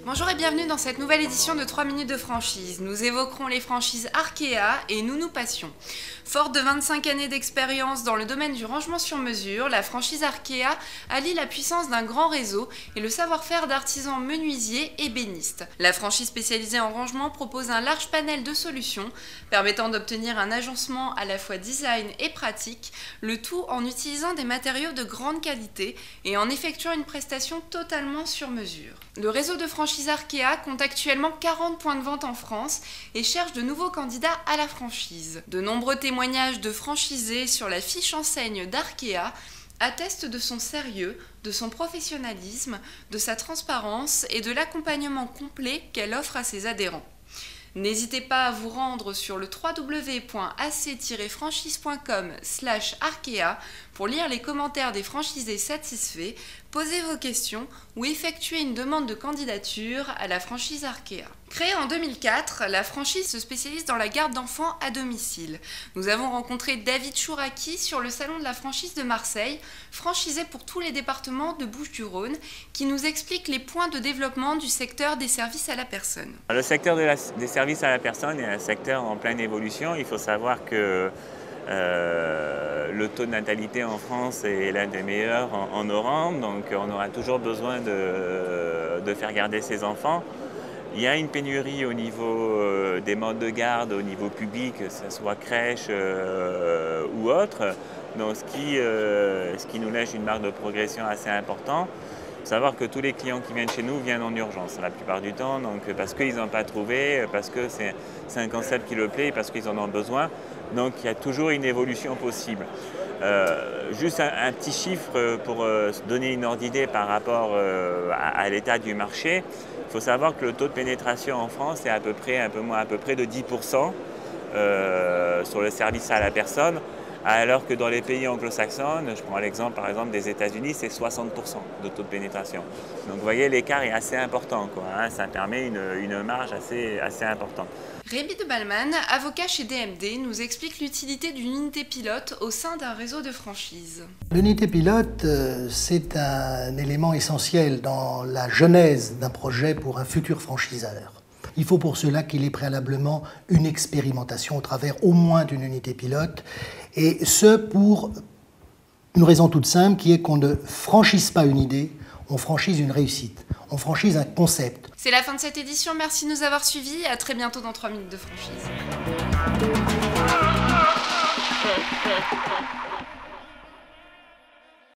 Bonjour et bienvenue dans cette nouvelle édition de 3 minutes de franchise. Nous évoquerons les franchises Arkea et Nous Nous Passions. Forte de 25 années d'expérience dans le domaine du rangement sur mesure, la franchise Arkea allie la puissance d'un grand réseau et le savoir-faire d'artisans menuisiers et ébénistes. La franchise spécialisée en rangement propose un large panel de solutions permettant d'obtenir un agencement à la fois design et pratique, le tout en utilisant des matériaux de grande qualité et en effectuant une prestation totalement sur mesure. Le réseau de franchise Arkea compte actuellement 40 points de vente en France et cherche de nouveaux candidats à la franchise. De nombreux témoignages de franchisés sur la fiche enseigne d'Arkea attestent de son sérieux, de son professionnalisme, de sa transparence et de l'accompagnement complet qu'elle offre à ses adhérents. N'hésitez pas à vous rendre sur le www.ac-franchise.com/Arkea pour lire les commentaires des franchisés satisfaits, poser vos questions ou effectuer une demande de candidature à la franchise Arkea. Créée en 2004, la franchise se spécialise dans la garde d'enfants à domicile. Nous avons rencontré David Chouraki sur le salon de la franchise de Marseille, franchisé pour tous les départements de Bouches-du-Rhône, qui nous explique les points de développement du secteur des services à la personne. Le secteur des services à la personne est un secteur en pleine évolution. Il faut savoir que le taux de natalité en France est l'un des meilleurs en Europe, donc on aura toujours besoin de faire garder ses enfants. Il y a une pénurie au niveau des modes de garde, au niveau public, que ce soit crèche ou autre, donc ce qui nous laisse une marge de progression assez importante. Il faut savoir que tous les clients qui viennent chez nous viennent en urgence la plupart du temps, donc parce qu'ils n'ont pas trouvé, parce que c'est un concept qui leur plaît, parce qu'ils en ont besoin. Donc il y a toujours une évolution possible. Juste un petit chiffre pour se donner une ordre d'idée par rapport à l'état du marché. Il faut savoir que le taux de pénétration en France est à peu près de 10% sur le service à la personne, alors que dans les pays anglo-saxons, je prends l'exemple par exemple des États-Unis, c'est 60% de taux de pénétration. Donc vous voyez, l'écart est assez important, quoi, hein, ça permet une marge assez importante. Rémi de Balman, avocat chez DMD, nous explique l'utilité d'une unité pilote au sein d'un réseau de franchise. L'unité pilote, c'est un élément essentiel dans la genèse d'un projet pour un futur franchiseur. Il faut pour cela qu'il ait préalablement une expérimentation au travers au moins d'une unité pilote, et ce pour une raison toute simple qui est qu'on ne franchise pas une idée, on franchise une réussite, on franchise un concept. C'est la fin de cette édition, merci de nous avoir suivis, à très bientôt dans 3 minutes de franchise.